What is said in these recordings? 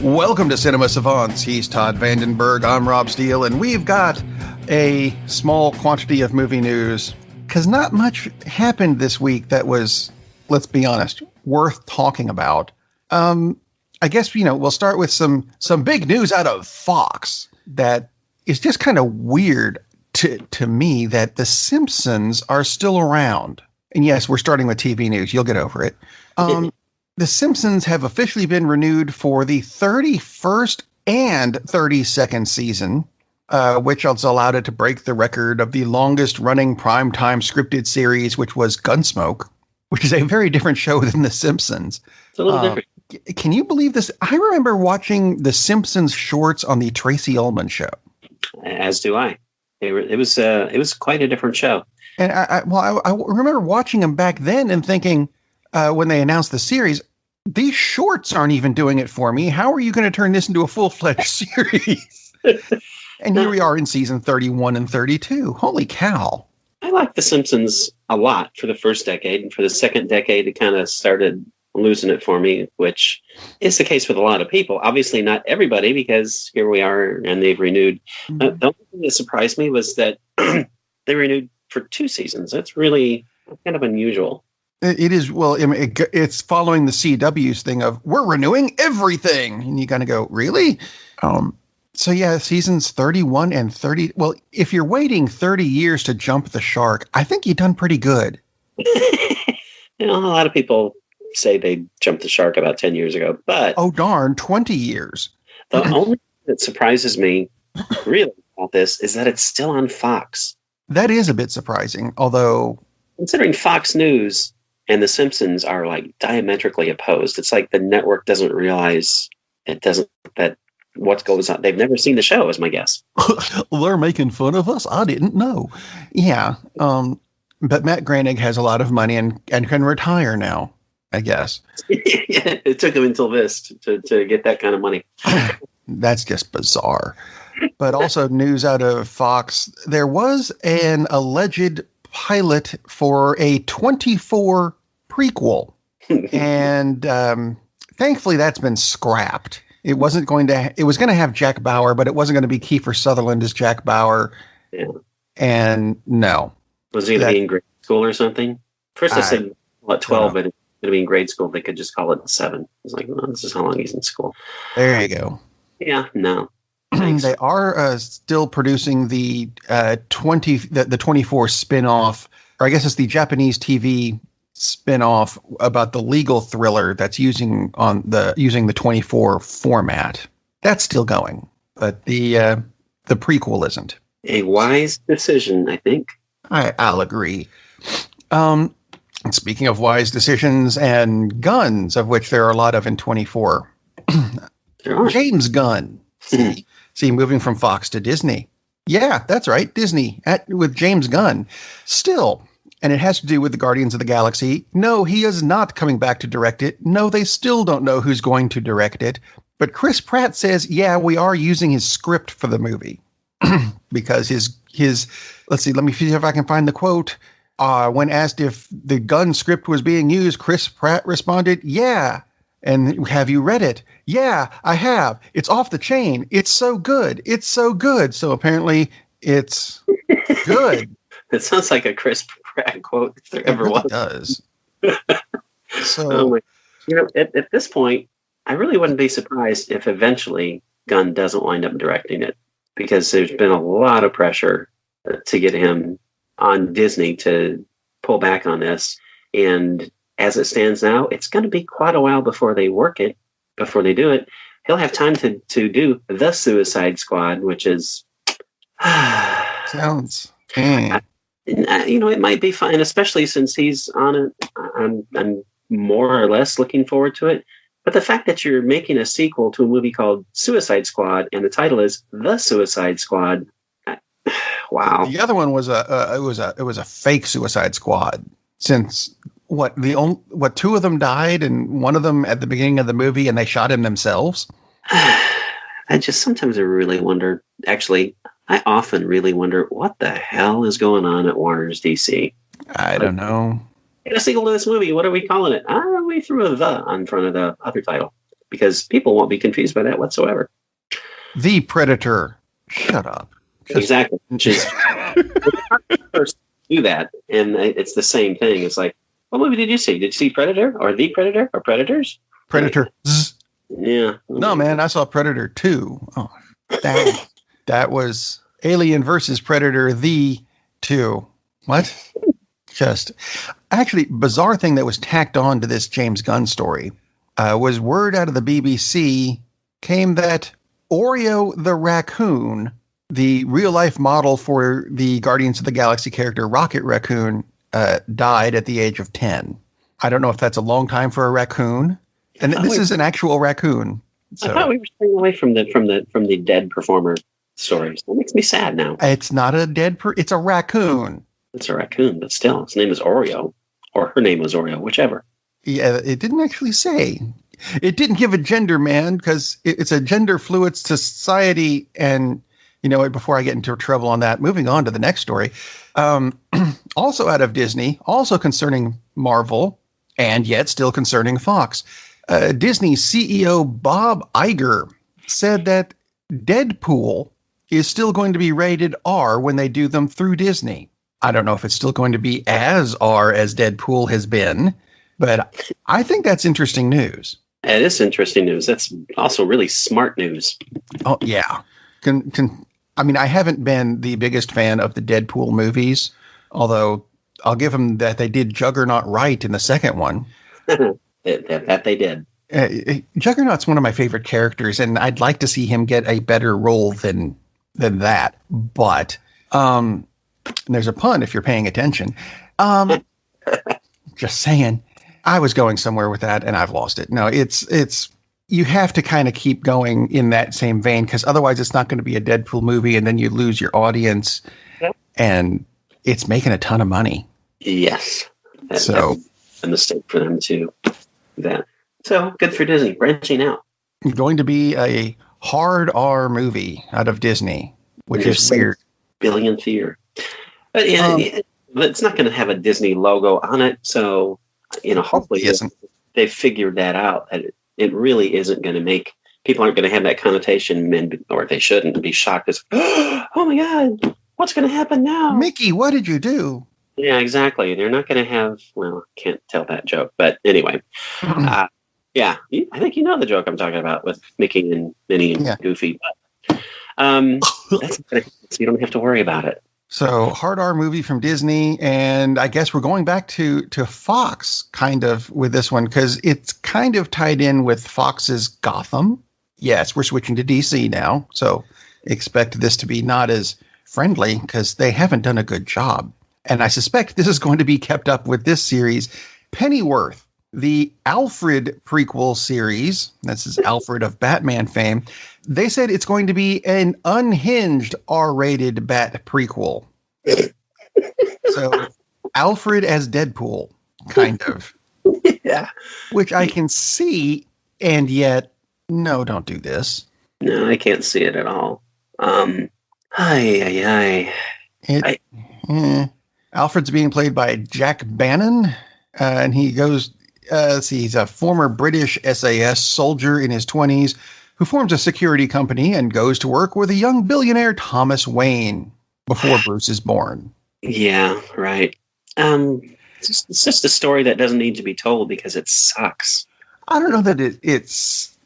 Welcome to Cinema Savants. He's Todd Vandenberg. I'm Rob Steele, and we've got a small quantity of movie news because not much happened this week that was, let's be honest, worth talking about. I guess, we'll start with some big news out of Fox that is just kind of weird to me that The Simpsons are still around. And yes, we're starting with TV news. You'll get over it. The Simpsons have officially been renewed for the 31st and 32nd season, which has allowed it to break the record of the longest running primetime scripted series, which was Gunsmoke, which is a very different show than The Simpsons. It's a little different. Can you believe this? I remember watching The Simpsons shorts on the Tracy Ullman show. As do I. It was quite a different show. And I remember watching them back then and thinking, when they announced the series, these shorts aren't even doing it for me. How are you going to turn this into a full-fledged series? And here we are in season 31 and 32. Holy cow. I liked The Simpsons a lot for the first decade. And for the second decade, it kind of started losing it for me, which is the case with a lot of people. Obviously not everybody, because here we are and they've renewed. Mm-hmm. The only thing that surprised me was that they renewed for 2 seasons. That's really kind of unusual. It is. Well, it's following the CW's thing of we're renewing everything. And you kind of go, really? So yeah, seasons 31 and 30. Well, if you're waiting 30 years to jump the shark, I think you've done pretty good. A lot of people say they jumped the shark about 10 years ago, but oh darn, 20 years. The only thing that surprises me really about this is that it's still on Fox. That is a bit surprising, although considering Fox News and The Simpsons are like diametrically opposed. It's like the network doesn't realize that what goes on. They've never seen the show, is my guess. They're making fun of us. I didn't know. Yeah. But Matt Groening has a lot of money and can retire now, I guess. Yeah, it took him until this to get that kind of money. That's just bizarre. But also news out of Fox, there was an alleged pilot for a 24 prequel. And thankfully that's been scrapped. It was going to have Jack Bauer, but it wasn't going to be Kiefer Sutherland as Jack Bauer. Yeah. And no. Was he going to be in grade school or something? First I said 12, but it's going to be in grade school. They could just call it 7. It's like, well, this is how long he's in school. There you go. Yeah, no. They are still producing the 24 spin-off, or I guess it's the Japanese TV spin-off about the legal thriller that's using the 24 format. That's still going, but the prequel isn't. A wise decision, I think. I'll agree. Speaking of wise decisions and guns, of which there are a lot of in 24. James Gunn. See, moving from Fox to Disney. Yeah, that's right. Disney with James Gunn. Still, and it has to do with the Guardians of the Galaxy. No, he is not coming back to direct it. No, they still don't know who's going to direct it. But Chris Pratt says, yeah, we are using his script for the movie. Because his let's see, let me see if I can find the quote. When asked if the Gunn script was being used, Chris Pratt responded, yeah. And have you read it? Yeah, I have. It's off the chain. It's so good. It's so good. So apparently it's good. It sounds like a Chris Pratt quote if there ever was. It does. So, at this point, I really wouldn't be surprised if eventually Gunn doesn't wind up directing it, because there's been a lot of pressure to get him on Disney to pull back on this. And as it stands now, it's going to be quite a while before they do it. He'll have time to do The Suicide Squad, which is sounds. It might be fun, especially since he's on it. I'm more or less looking forward to it. But the fact that you're making a sequel to a movie called Suicide Squad and the title is The Suicide Squad, wow. The other one was it was a fake Suicide Squad. Since two of them died and one of them at the beginning of the movie, and they shot him themselves. Sometimes I really wonder. Actually, I often really wonder what the hell is going on at Warner's DC. I don't know. In a sequel to this movie, what are we calling it? We threw a "the" on front of the other title because people won't be confused by that whatsoever. The Predator. Shut up. Exactly. Just first do that, and it's the same thing. It's like, what movie did you see? Did you see Predator or The Predator or Predators? Predator. Yeah. No, man, I saw Predator 2. Oh, dang. That was Alien versus Predator the 2. What? Just actually, bizarre thing that was tacked on to this James Gunn story was word out of the BBC came that Oreo the raccoon, the real life model for the Guardians of the Galaxy character Rocket Raccoon, died at the age of 10. I don't know if that's a long time for a raccoon. And this is an actual raccoon. So. I thought we were staying away from the dead performer stories. That makes me sad now. It's not a dead it's a raccoon. It's a raccoon, but still, his name is Oreo, or her name was Oreo, whichever. Yeah, it didn't actually say. It didn't give a gender, man, because it's a gender fluid society. And you know what? Before I get into trouble on that, moving on to the next story. Also out of Disney, also concerning Marvel, and yet still concerning Fox. Disney CEO Bob Iger said that Deadpool is still going to be rated R when they do them through Disney. I don't know if it's still going to be as R as Deadpool has been, but I think that's interesting news. It is interesting news. That's also really smart news. Oh, yeah. I mean, I haven't been the biggest fan of the Deadpool movies, although I'll give them that they did Juggernaut right in the second one. that they did. Juggernaut's one of my favorite characters, and I'd like to see him get a better role than that. But there's a pun if you're paying attention. Just saying. I was going somewhere with that, and I've lost it. No, it's you have to kind of keep going in that same vein, because otherwise it's not going to be a Deadpool movie, and then you lose your audience, and it's making a ton of money. Yes. So a mistake for them to do that. So good for Disney, branching out. Going to be a hard R movie out of Disney, which is weird. Billionth year. But it's not going to have a Disney logo on it, so hopefully they've figured that out. That it really isn't going to make people aren't going to have that connotation, or they shouldn't be shocked as, oh my God, what's going to happen now? Mickey, what did you do? Yeah, exactly. They're not going to have. Well, can't tell that joke, but anyway, yeah, I think you know the joke I'm talking about with Mickey and Minnie and Goofy. But that's so you don't have to worry about it. So hard R movie from Disney, and I guess we're going back to Fox kind of with this one, because it's kind of tied in with Fox's Gotham. Yes, we're switching to DC now, so expect this to be not as friendly because they haven't done a good job. And I suspect this is going to be kept up with this series, Pennyworth, the Alfred prequel series. This is Alfred of Batman fame. They said it's going to be an unhinged R-rated Bat prequel. So Alfred as Deadpool, kind of. Yeah. Which I can see, and yet, no, don't do this. No, I can't see it at all. Alfred's being played by Jack Bannon, and he goes, he's a former British SAS soldier in his 20s who forms a security company and goes to work with a young billionaire Thomas Wayne before Bruce is born. Yeah, right. It's just a story that doesn't need to be told because it sucks. I don't know that it's...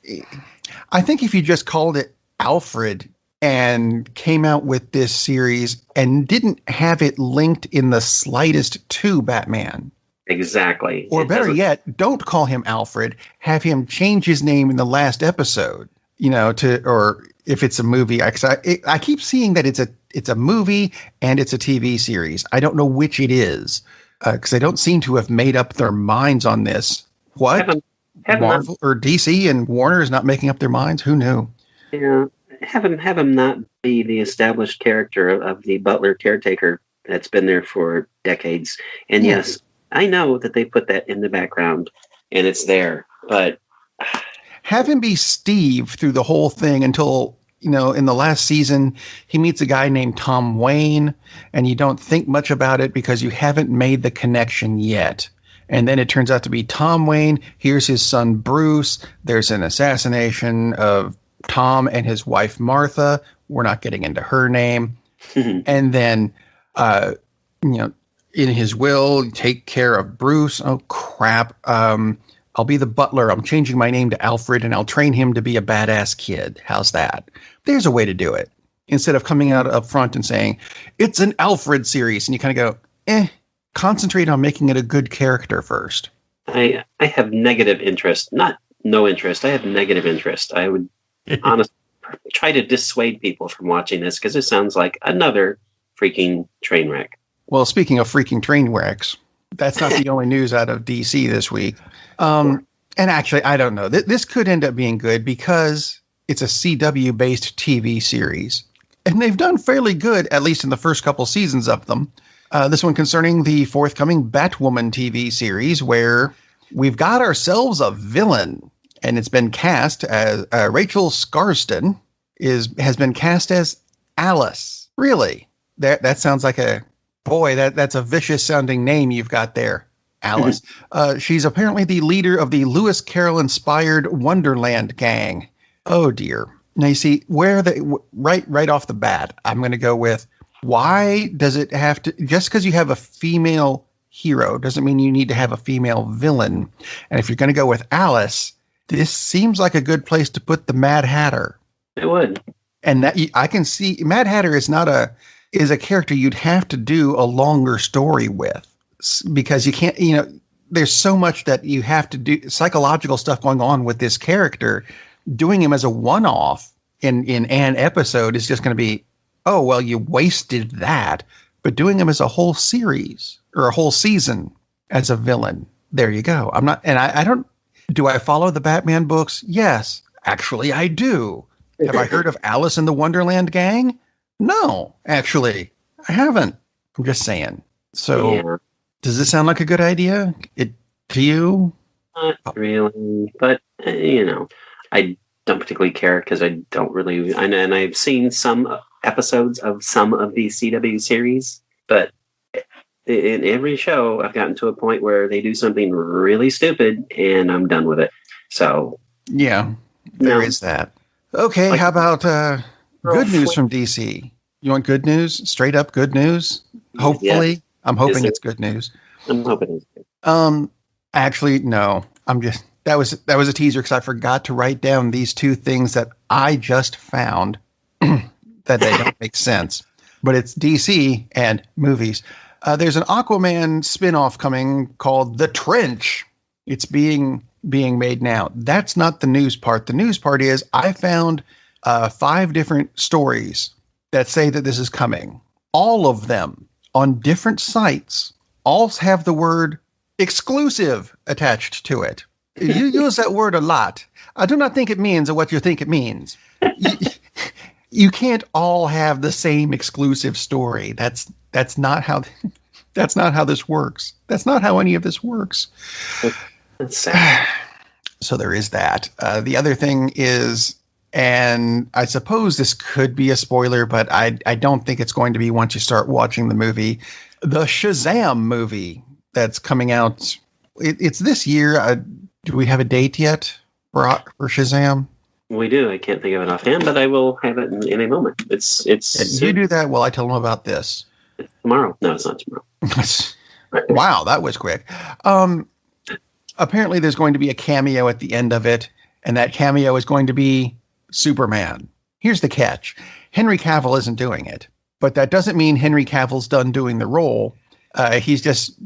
I think if you just called it Alfred and came out with this series and didn't have it linked in the slightest to Batman. Exactly. Or better yet, don't call him Alfred. Have him change his name in the last episode, or if it's a movie. I keep seeing that it's a movie and it's a TV series. I don't know which it is because they don't seem to have made up their minds on this. What? Marvel or DC and Warner is not making up their minds? Who knew? Yeah. Have him not be the established character of the butler caretaker that's been there for decades. And yes, I know that they put that in the background and it's there, but have him be Steve through the whole thing until, in the last season, he meets a guy named Tom Wayne and you don't think much about it because you haven't made the connection yet. And then it turns out to be Tom Wayne. Here's his son, Bruce. There's an assassination of Tom and his wife, Martha. We're not getting into her name. And then, in his will, take care of Bruce. Oh, crap. I'll be the butler. I'm changing my name to Alfred, and I'll train him to be a badass kid. How's that? There's a way to do it. Instead of coming out up front and saying, it's an Alfred series. And you kind of go, concentrate on making it a good character first. I have negative interest. Not no interest. I have negative interest. I would honestly try to dissuade people from watching this because it sounds like another freaking train wreck. Well, speaking of freaking train wrecks, that's not the only news out of DC this week. And actually, I don't know. This could end up being good because it's a CW-based TV series. And they've done fairly good, at least in the first couple seasons of them. This one concerning the forthcoming Batwoman TV series, where we've got ourselves a villain. And it's been cast as Rachel Scarston has been cast as Alice. Really? That sounds like that's a vicious sounding name you've got there, Alice. She's apparently the leader of the Lewis Carroll inspired Wonderland gang. Oh dear. Now you see right off the bat, I'm going to go with, why does it have to, just because you have a female hero doesn't mean you need to have a female villain. And if you're going to go with Alice, this seems like a good place to put the Mad Hatter. It would. And that I can see Mad Hatter is a character you'd have to do a longer story with, because you can't, there's so much that you have to do, psychological stuff going on with this character. Doing him as a one-off in an episode is just going to be, oh, well, you wasted that. But doing him as a whole series or a whole season as a villain, there you go. I don't, do I follow the Batman books? Yes, actually I do. Have I heard of Alice in the Wonderland gang? No, actually, I haven't. I'm just saying. So, yeah. Does this sound like a good idea? To you? Not really, but I don't particularly care because I don't really. And I've seen some episodes of some of these CW series, but in every show, I've gotten to a point where they do something really stupid, and I'm done with it. So, yeah, there is that. Okay, how about good news from DC? You want good news? Straight up good news? Hopefully. Yeah. I'm hoping it's good news. I'm hoping it's good. Actually, no. That was a teaser because I forgot to write down these two things that I just found that they don't make sense. But it's DC and movies. There's an Aquaman spinoff coming called The Trench. It's being made now. That's not the news part. The news part is I found 5 different stories that say that this is coming. All of them on different sites all have the word exclusive attached to it. You use that word a lot. I do not think it means what you think it means. You can't all have the same exclusive story. That's not how this works. That's not how any of this works. That's sad. So there is that. The other thing is, and I suppose this could be a spoiler, but I don't think it's going to be once you start watching the movie. The Shazam movie that's coming out. It's this year. Do we have a date yet for Shazam? We do. I can't think of it offhand, but I will have it in a moment. It's. You do that while I tell them about this. It's tomorrow. No, it's not tomorrow. Wow, that was quick. Apparently, there's going to be a cameo at the end of it, and that cameo is going to be Superman. Here's the catch. Henry Cavill isn't doing it, but that doesn't mean Henry Cavill's done doing the role. He's just,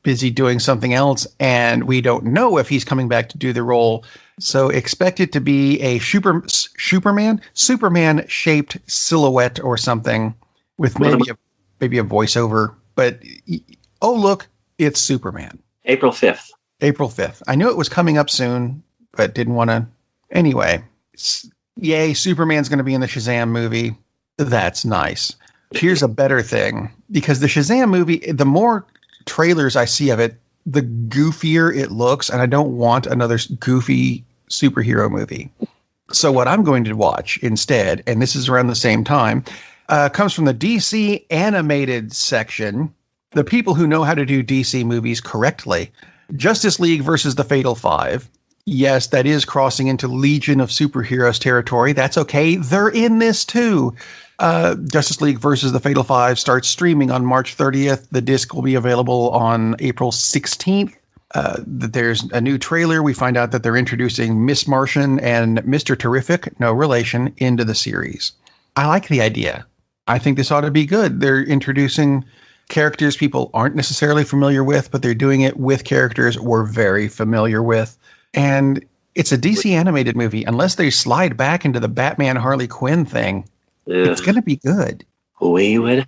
busy doing something else, and we don't know if he's coming back to do the role. So expect it to be a Superman-shaped silhouette or something with maybe a voiceover. But, oh, look, it's Superman. April 5th. April 5th. I knew it was coming up soon, but didn't want to. Anyway, yay, Superman's going to be in the Shazam movie. That's nice. Here's a better thing, because the Shazam movie, the more trailers I see of it, the goofier it looks, and I don't want another goofy superhero movie. So what I'm going to watch instead, and this is around the same time, comes from the DC animated section. the people who know how to do DC movies correctly. Justice League versus the Fatal Five. Yes, that is crossing into Legion of Superheroes territory. That's okay. They're in this too. Justice League versus the Fatal Five starts streaming on March 30th. The disc will be available on April 16th. There's a new trailer. We find out that they're introducing Miss Martian and Mr. Terrific, no relation, into the series. I like the idea. I think this ought to be good. They're introducing characters people aren't necessarily familiar with, but they're doing it with characters we're very familiar with. And it's a DC animated movie. Unless they slide back into the Batman Harley Quinn thing, it's going to be good. We would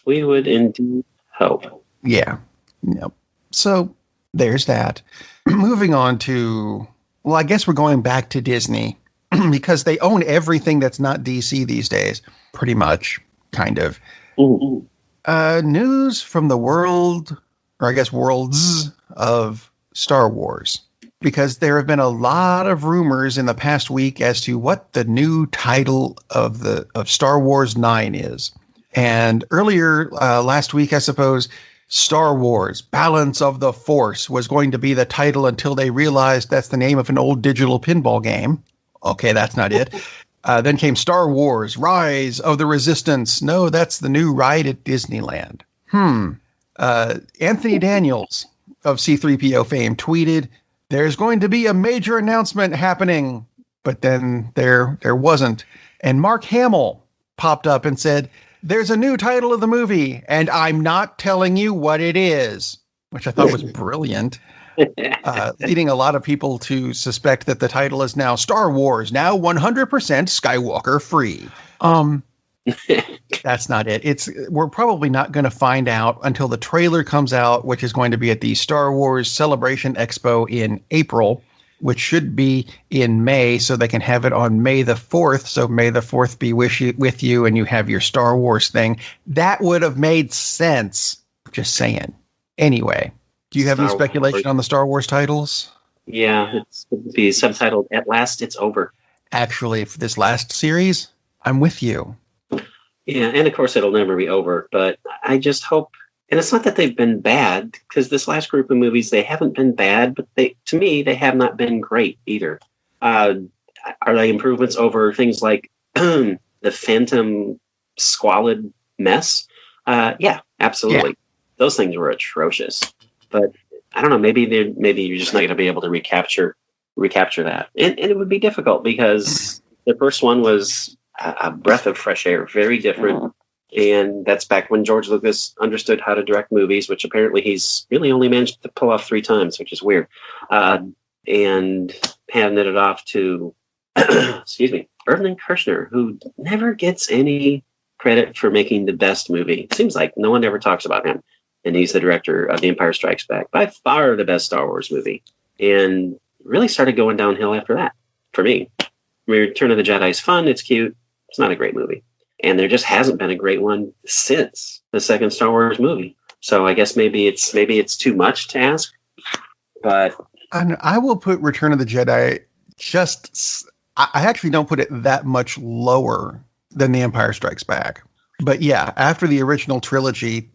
indeed hope. Yeah. Yep. So there's that. Moving on to, well, I guess we're going back to Disney because they own everything that's not DC these days. Pretty much, kind of. Ooh. News from the world, or I guess worlds of Star Wars, because there have been a lot of rumors in the past week as to what the new title of Star Wars 9 is. And earlier last week, I suppose, Star Wars Balance of the Force was going to be the title until they realized that's the name of an old digital pinball game. Okay, that's not it. Then came Star Wars Rise of the Resistance. No, that's the new ride at Disneyland. Anthony Daniels of C-3PO fame tweeted, "There's going to be a major announcement happening." But then there wasn't. And Mark Hamill popped up and said, "There's a new title of the movie, and I'm not telling you what it is," which I thought was brilliant. Leading a lot of people to suspect that the title is now Star Wars, now 100% Skywalker free. That's not it. We're probably not going to find out until the trailer comes out, which is going to be at the Star Wars Celebration Expo in April, which should be in May, so they can have it on May the 4th. So May the 4th be with you, and you have your Star Wars thing. That would have made sense. Just saying. Anyway. Do you have any speculation on the Star Wars titles? Yeah, it's going to be subtitled "At Last It's Over." Actually, for this last series, I'm with you. Yeah, and of course it'll never be over, but I just hope, and it's not that they've been bad, because this last group of movies, they haven't been bad, but to me, they have not been great either. Are they improvements over things like the Phantom squalid mess? Yeah, absolutely. Yeah. Those things were atrocious. But I don't know, maybe you're just not going to be able to recapture that. And it would be difficult because the first one was a breath of fresh air, very different. And that's back when George Lucas understood how to direct movies, which apparently he's really only managed to pull off 3 times, which is weird. And handed it off to, excuse me, Irvin Kershner, who never gets any credit for making the best movie. It seems like no one ever talks about him. And he's the director of The Empire Strikes Back, by far the best Star Wars movie. And really started going downhill after that, for me. Return of the Jedi is fun, it's cute, it's not a great movie. And there just hasn't been a great one since the second Star Wars movie. So I guess maybe it's too much to ask. But I will put Return of the Jedi I actually don't put it that much lower than The Empire Strikes Back. But yeah, after the original trilogy,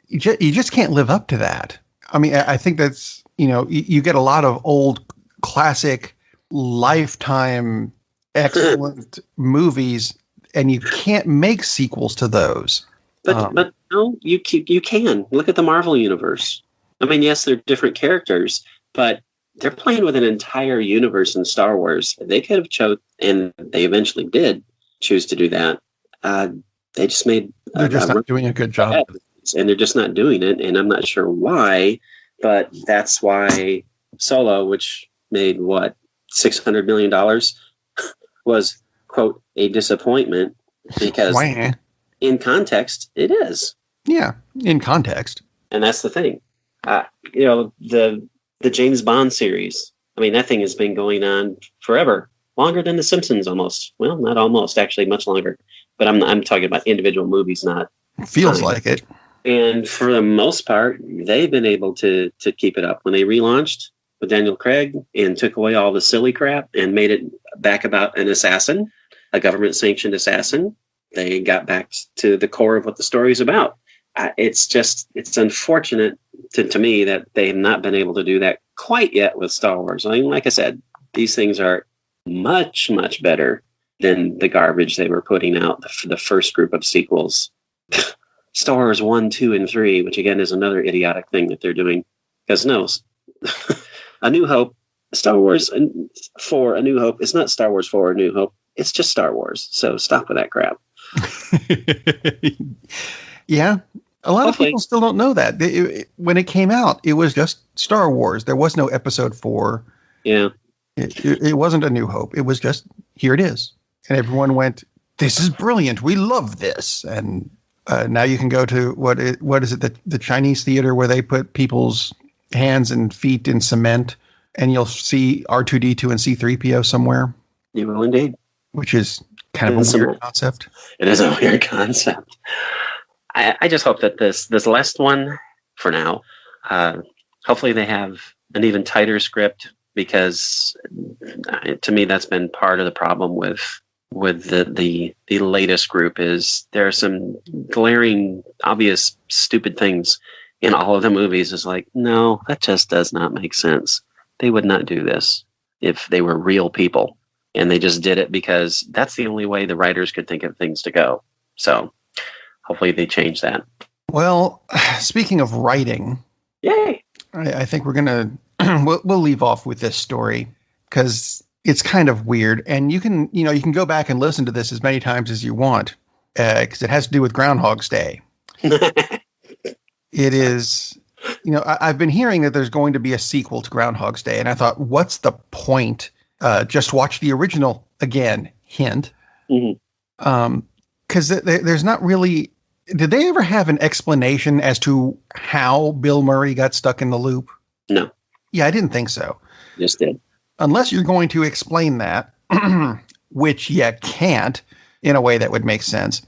you just can't live up to that. I mean, I think that's, you get a lot of old classic lifetime excellent movies, and you can't make sequels to those. But no, you can. Look at the Marvel universe. I mean, yes, they're different characters, but they're playing with an entire universe in Star Wars. They could have chosen, and they eventually did choose to do that. They just made. They're just not doing a good job. And they're just not doing it, and I'm not sure why, but that's why Solo, which made $600 million, was, quote, a disappointment, because in context it is. Yeah, in context. And that's the thing. The James Bond series, I mean, that thing has been going on forever, longer than The Simpsons almost. Well, not almost, actually much longer, but I'm talking about individual movies, not feels like it. And for the most part, they've been able to keep it up. When they relaunched with Daniel Craig and took away all the silly crap and made it back about an assassin, a government-sanctioned assassin, they got back to the core of what the story is about. it's unfortunate to me that they have not been able to do that quite yet with Star Wars. I mean, like I said, these things are much, much better than the garbage they were putting out, the first group of sequels. Star Wars 1, 2, and 3, which again is another idiotic thing that they're doing. Because no, A New Hope, Star Wars 4, A New Hope, it's not Star Wars 4, A New Hope. It's just Star Wars. So stop with that crap. Yeah. A lot of people still don't know that. When it came out, it was just Star Wars. There was no Episode 4. Yeah. It wasn't A New Hope. It was just, here it is. And everyone went, this is brilliant. We love this. And now you can go to, what is it, the Chinese theater where they put people's hands and feet in cement, and you'll see R2-D2 and C-3PO somewhere. You will indeed. Which is kind of a weird concept. It is a weird concept. I just hope that this last one, for now, hopefully they have an even tighter script, because to me that's been part of the problem with the latest group. Is there are some glaring, obvious, stupid things in all of the movies. Is like, no, that just does not make sense. They would not do this if they were real people, and they just did it because that's the only way the writers could think of things to go. So hopefully they change that. Well, speaking of writing, yay! I think we're gonna we'll leave off with this story because it's kind of weird, and you can go back and listen to this as many times as you want because it has to do with Groundhog's Day. It is, I've been hearing that there's going to be a sequel to Groundhog's Day, and I thought, what's the point? Just watch the original again. Hint. Mm-hmm. Because there's not really. Did they ever have an explanation as to how Bill Murray got stuck in the loop? No. Yeah, I didn't think so. Just did. Unless you're going to explain that, which you can't in a way that would make sense.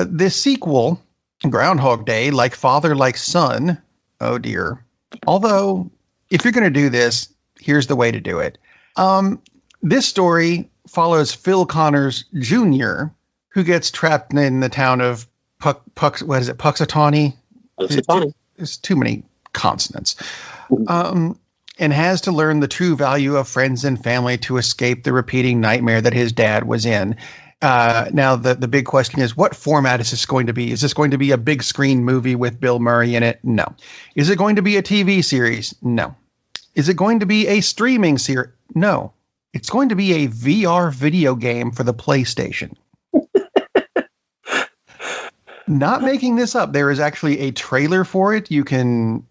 This sequel, Groundhog Day, like father, like son. Oh, dear. Although, if you're going to do this, here's the way to do it. This story follows Phil Connors Jr., who gets trapped in the town of Puxatawny? Puxatawny. There's too many consonants. And has to learn the true value of friends and family to escape the repeating nightmare that his dad was in. Now, the big question is, what format is this going to be? Is this going to be a big screen movie with Bill Murray in it? No. Is it going to be a TV series? No. Is it going to be a streaming series? No. It's going to be a VR video game for the PlayStation. Not making this up. There is actually a trailer for it. You can,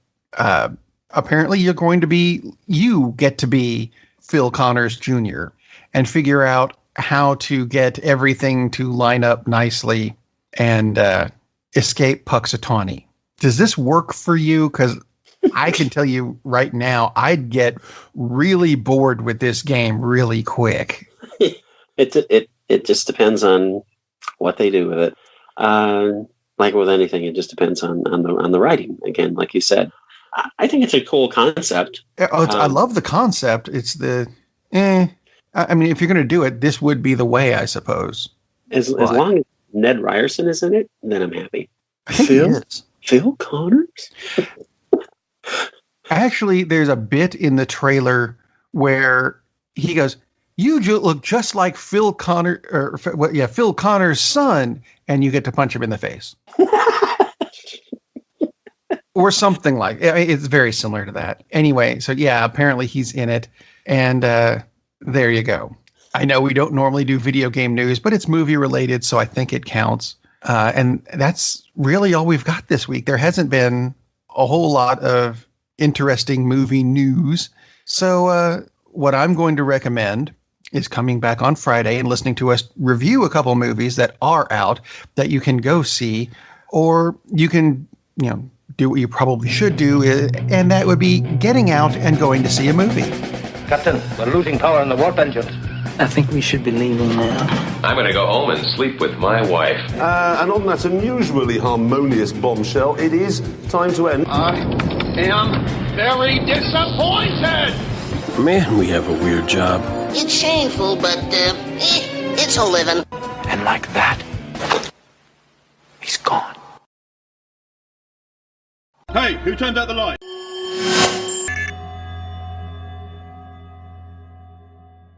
apparently you get to be Phil Connors Jr. and figure out how to get everything to line up nicely and escape Puxatawny. Does this work for you? Because I can tell you right now, I'd get really bored with this game really quick. It just depends on what they do with it. Like with anything, it just depends on the writing. Again, like you said, I think it's a cool concept. I love the concept. It's I mean, if you're going to do it, this would be the way, I suppose. As long as Ned Ryerson is in it, then I'm happy. I think he is. Phil Connors? Actually, there's a bit in the trailer where he goes, "You look just like Phil Connors son," and you get to punch him in the face. Or something like it. It's very similar to that. Anyway, so yeah, apparently he's in it. And there you go. I know we don't normally do video game news, but it's movie related, so I think it counts. And that's really all we've got this week. There hasn't been a whole lot of interesting movie news. So what I'm going to recommend is coming back on Friday and listening to us review a couple movies that are out that you can go see, or you can, do what you probably should do, and that would be getting out and going to see a movie. Captain, we're losing power in the warp engines. I think we should be leaving now. I'm going to go home and sleep with my wife. And on that unusually harmonious bombshell, it is time to end. I am very disappointed! Man, we have a weird job. It's shameful, but it's a living. And like that, he's gone. Hey, who turned out the light?